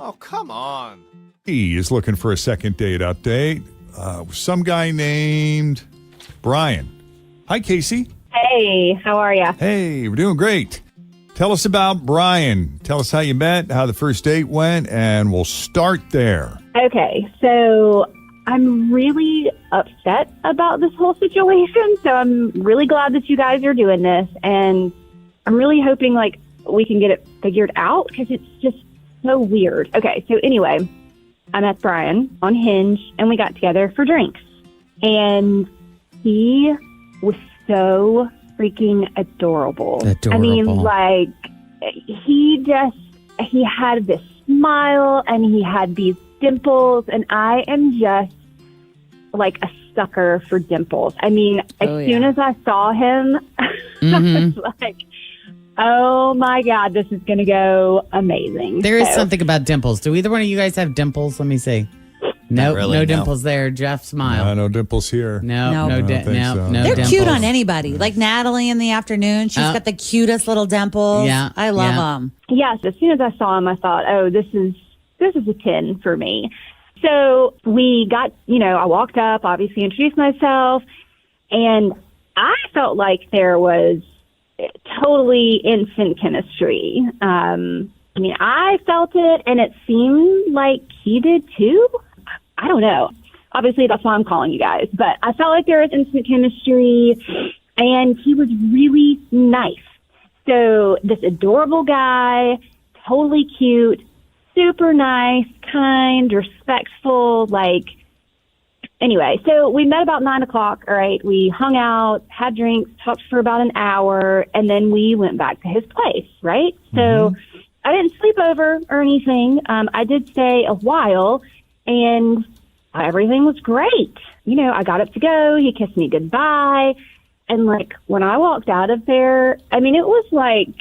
Oh, come on. He is looking for a second date update. Some guy named Brian. Hi, Casey. Hey, how are you? Hey, we're doing great. Tell us about Brian. Tell us how you met, how the first date went, and we'll start there. Okay, so I'm really upset about this whole situation. So I'm really glad that you guys are doing this, and I'm really hoping we can get it figured out because it's just so weird. Okay, so anyway, I met Brian on Hinge, and we got together for drinks, and he was so freaking adorable. I mean, he had this smile and he had these dimples, and I am just like a sucker for dimples. I mean, as soon as I saw him, I was like, oh my God, this is going to go amazing. There is something about dimples. Do either one of you guys have dimples? Let me see. Nope, no dimples there. Jeff, smile. No dimples here. No They're dimples. cute on anybody. Like Natalie in the afternoon. She's got the cutest little dimples. Yeah, I love them. Yes, as soon as I saw him, I thought, oh, this is a 10 for me. So we got, I walked up, obviously introduced myself, and I felt like there was totally instant chemistry. I felt it, and it seemed like he did too. I don't know. Obviously, that's why I'm calling you guys. But I felt like there was instant chemistry, and he was really nice. So this adorable guy, totally cute, super nice, kind, respectful, Anyway, so we met about 9 o'clock, all right? We hung out, had drinks, talked for about an hour, and then we went back to his place, right? So I didn't sleep over or anything. I did stay a while, and everything was great. I got up to go. He kissed me goodbye. And, when I walked out of there, I mean, it was like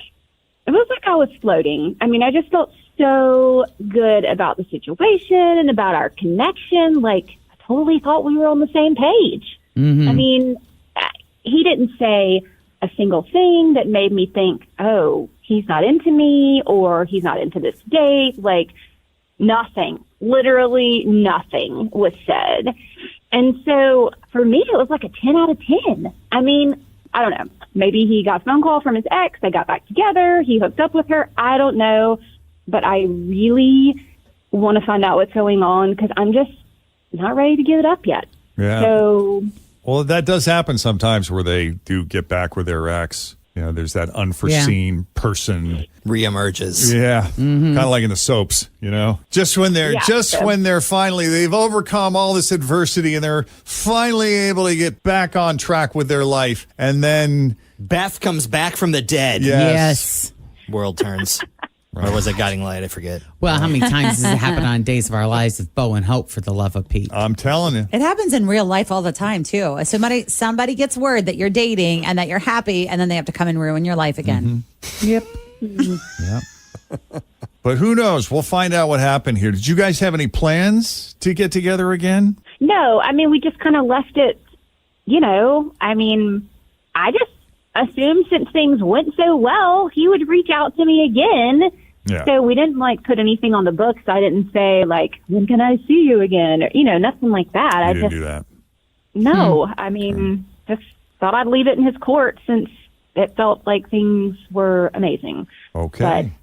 I was floating. I mean, I just felt so good about the situation and about our connection. I totally thought we were on the same page. I mean, he didn't say a single thing that made me think, oh, he's not into me or he's not into this date. Nothing, literally nothing was said. And so for me, it was like a 10 out of 10. I mean, I don't know. Maybe he got a phone call from his ex. They got back together. He hooked up with her. I don't know. But I really want to find out what's going on because I'm just not ready to give it up yet. Yeah. So, well, that does happen sometimes where they do get back with their ex. There's that unforeseen person reemerges. Yeah. Kind of like in the soaps, just when they're finally, they've overcome all this adversity and they're finally able to get back on track with their life. And then Beth comes back from the dead. Yes. World turns. Or was it Guiding Light? I forget. Well, how many times has it happened on Days of Our Lives with Bo and Hope, for the love of Pete? I'm telling you. It happens in real life all the time, too. Somebody gets word that you're dating and that you're happy, and then they have to come and ruin your life again. Yep. Yep. But who knows? We'll find out what happened here. Did you guys have any plans to get together again? No, I mean, we just kind of left it, I just assumed since things went so well, he would reach out to me again. Yeah. So we didn't put anything on the books. I didn't say when can I see you again? Or, nothing like that. I didn't do that. No, I mean, just thought I'd leave it in his court since it felt like things were amazing. Okay.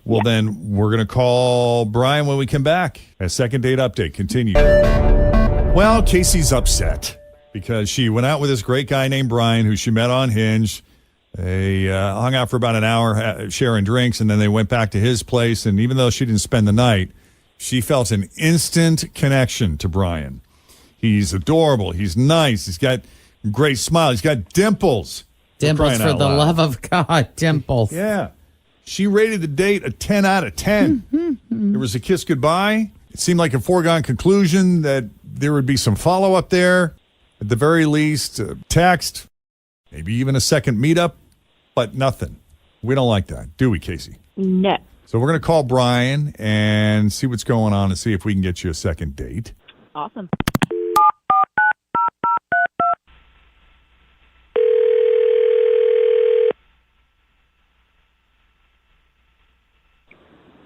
Well, then we're going to call Brian when we come back. A second date update continues. Well, Casey's upset because she went out with this great guy named Brian who she met on Hinge. They hung out for about an hour sharing drinks, and then they went back to his place. And even though she didn't spend the night, she felt an instant connection to Brian. He's adorable. He's nice. He's got a great smile. He's got dimples. Dimples, for the love of God. Dimples. Yeah. She rated the date a 10 out of 10. There was a kiss goodbye. It seemed like a foregone conclusion that there would be some follow-up there. At the very least, text, maybe even a second meetup. But nothing. We don't like that, do we, Casey? No. So we're going to call Brian and see what's going on and see if we can get you a second date. Awesome.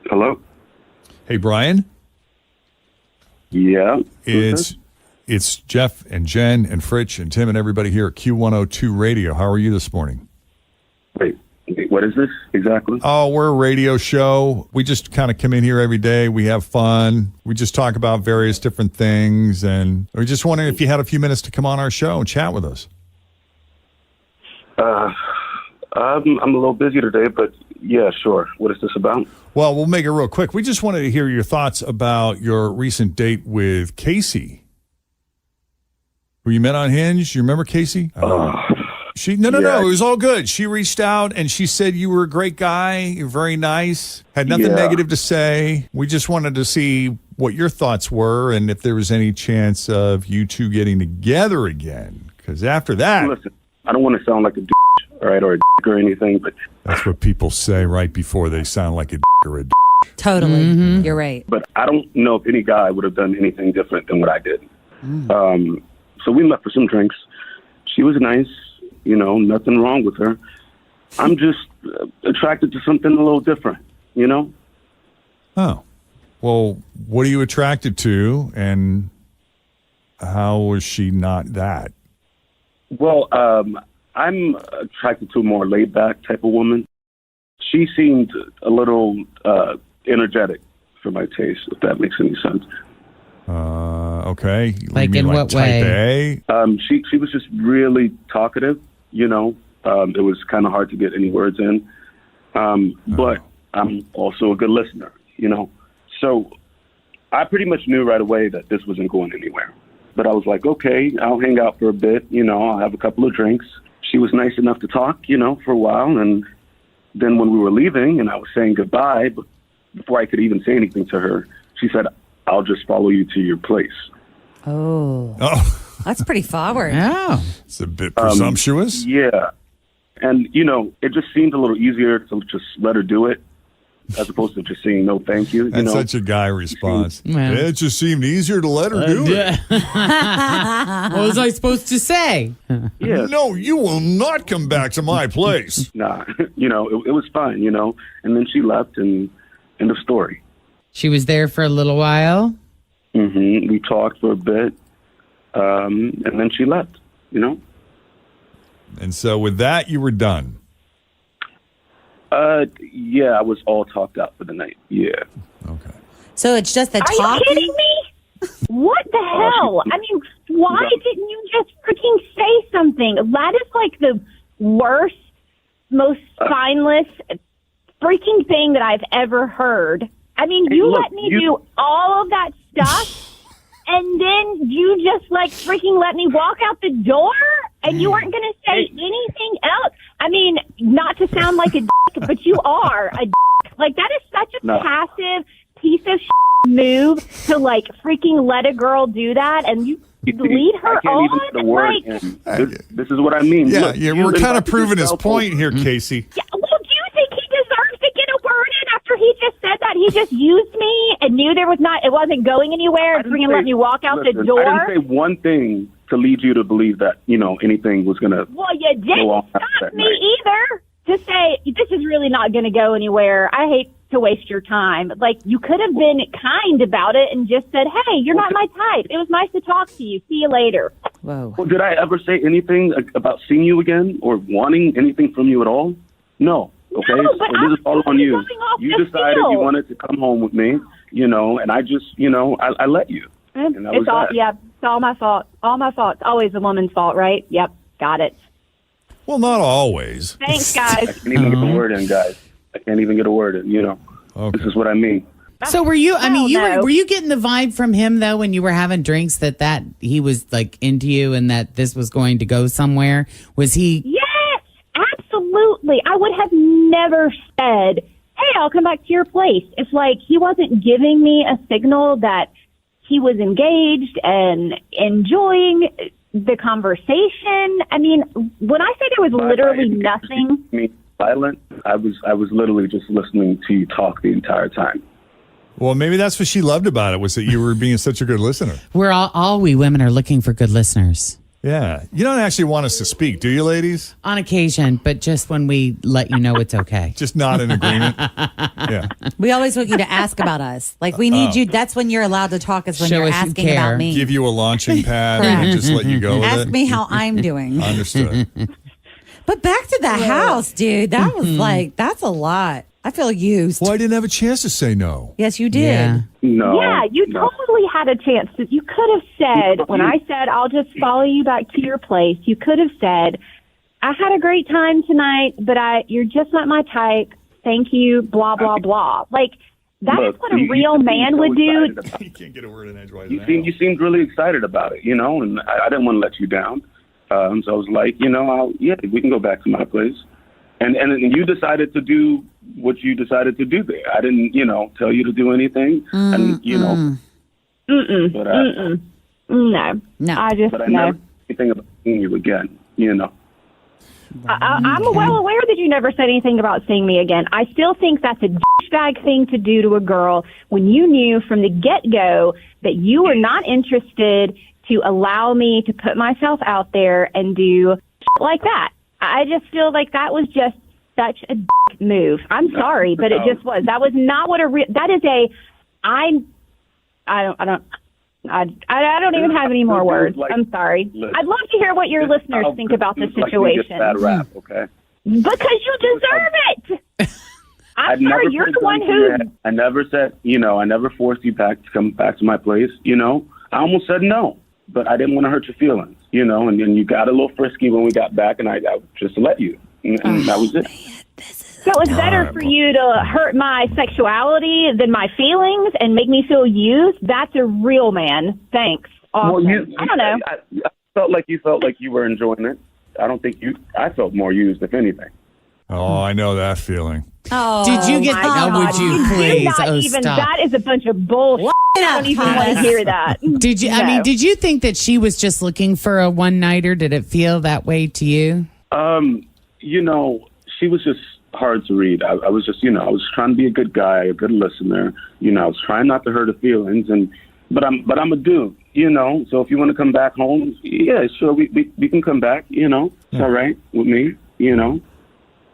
Hello? Hey, Brian. Yeah. It's Jeff and Jen and Fritch and Tim and everybody here at Q102 Radio. How are you this morning? Wait, what is this exactly? Oh, we're a radio show. We just kind of come in here every day. We have fun. We just talk about various different things. And we're just wondering if you had a few minutes to come on our show and chat with us. I'm a little busy today, but yeah, sure. What is this about? Well, we'll make it real quick. We just wanted to hear your thoughts about your recent date with Casey, who you met on Hinge. You remember Casey? No. It was all good. She reached out and she said you were a great guy. You're very nice. Had nothing negative to say. We just wanted to see what your thoughts were and if there was any chance of you two getting together again. Because after that... Listen, I don't want to sound like a all right, or a or anything, but... That's what people say right before they sound like a or a Totally. Mm-hmm. You're right. But I don't know if any guy would have done anything different than what I did. So we met for some drinks. She was nice, nothing wrong with her. I'm just attracted to something a little different, Oh. Well, what are you attracted to, and how was she not that? Well, I'm attracted to a more laid-back type of woman. She seemed a little energetic for my taste, if that makes any sense. Okay. Like in what way? Type A? She was just really talkative, It was kind of hard to get any words in. But I'm also a good listener, So I pretty much knew right away that this wasn't going anywhere. But I was like, okay, I'll hang out for a bit, I'll have a couple of drinks. She was nice enough to talk, for a while. And then when we were leaving and I was saying goodbye, but before I could even say anything to her, she said, I'll just follow you to your place. Oh. That's pretty forward. Oh. It's a bit presumptuous. Yeah. And, it just seemed a little easier to just let her do it as opposed to just saying no thank you. That's such a guy response. Well. It just seemed easier to let her do it. What was I supposed to say? Yeah. No, you will not come back to my place. Nah, it was fine, And then she left and end of story. She was there for a little while? Mm-hmm. We talked for a bit, and then she left, And so with that, you were done. Yeah, I was all talked out for the night. Yeah. Okay. So it's just the Are talking? you kidding me? What the hell? I mean, why didn't you just freaking say something? That is like the worst, most spineless freaking thing that I've ever heard. I mean, you let me do all of that stuff, and then you just like freaking let me walk out the door, and you weren't going to say anything else. I mean, not to sound like a dick, but you are a dick. Like, that is such a passive piece of move to like freaking let a girl do that, and you lead her I can't even get a word in. This is what I mean. Yeah, Look, we're kind of proving his point here, Casey. Yeah, well, do you think he deserves to get a word in after he just said that? He just used me and knew it wasn't going anywhere, and freaking let me walk out the door. I didn't say one thing to lead you to believe that, anything was going to Well, you didn't stop me either to say, this is really not going to go anywhere. I hate to waste your time. Like, you could have been kind about it and just said, hey, you're not my type. It was nice to talk to you. See you later. Whoa. Well, did I ever say anything about seeing you again or wanting anything from you at all? No. Okay? No, but so this is all on you. You decided field. you wanted to come home with me, and I just, I let you. And that was It's all, that. yeah, it's all my fault. All my fault. It's always a woman's fault, right? Yep, got it. Well, not always. Thanks, I guys. can't even get the word in, guys. I can't even get a word in, Okay. This is what I mean. So were you, I mean, no. were you getting the vibe from him though when you were having drinks that he was like into you and that this was going to go somewhere? Was he? Yes, absolutely. I would have never said, hey, I'll come back to your place. If like he wasn't giving me a signal that he was engaged and enjoying the conversation. I mean, when I say there was literally nothing. Me silent. I was literally just listening to you talk the entire time. Well, maybe that's what she loved about it, was that you were being such a good listener. We're all we women are looking for good listeners. Yeah. You don't actually want us to speak, do you, ladies? On occasion, but just when we let you know it's okay. Just not in agreement? Yeah. We always want you to ask about us. Like, we need you. That's when you're allowed to talk, is when Show you're us you asking care. about me. Give you a launching pad and just let you go with Ask it? me how I'm doing. Understood. But back to the house, dude. That was like, that's a lot. I feel used. Well, I didn't have a chance to say no. Yes, you did. Yeah. No. Yeah, you no. totally had a chance. You could have said, when I said, I'll just follow you back to your place, you could have said, I had a great time tonight, but you're just not my type. Thank you, blah, blah, blah. Like, that is what a real man would do. You can't get a word in edgewise. You seemed really excited about it, and I didn't want to let you down. So I was like, we can go back to my place. And you decided to do what you decided to do there. I didn't, tell you to do anything. And, No. I just, but I no. never said anything about seeing you again, I'm well aware that you never said anything about seeing me again. I still think that's a douchebag thing to do to a girl when you knew from the get-go that you were not interested to allow me to put myself out there and do shit like that. I just feel like that was just such a dick move. I'm sorry, but it just was. That was not what that is a, I don't even have any more words. I'm sorry. I'd love to hear what your listeners think about this situation. Bad rap, okay? Because you deserve it. I'm sorry, you're the one who. I never said, I never forced you back to come back to my place, I almost said no, but I didn't want to hurt your feelings, and then you got a little frisky when we got back, and I just let you. And that was it. So it was better for you to hurt my sexuality than my feelings and make me feel used. That's a real man. Thanks. Awesome. Well, I don't know. I felt like you were enjoying it. I don't think I felt more used, if anything. Oh, I know that feeling. Oh, Did you get my that? God. Would you do please? not Oh, even, stop. that is a bunch of bullshit. I don't even want to hear that. Did you? I No. mean, did you think that she was just looking for a one-nighter? Did it feel that way to you? She was just hard to read. I was just, I was trying to be a good guy, a good listener. I was trying not to hurt her feelings, but I'm a dude, So if you want to come back home, yeah, sure, we can come back. It's all right with me, All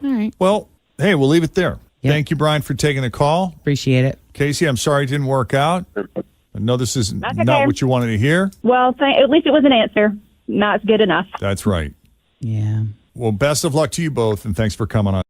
right. Well, hey, we'll leave it there. Yep. Thank you, Brian, for taking the call. Appreciate it. Casey, I'm sorry it didn't work out. I know this is That's not okay. what you wanted to hear. Well, at least it was an answer. Not good enough. That's right. Yeah. Well, best of luck to you both, and thanks for coming on.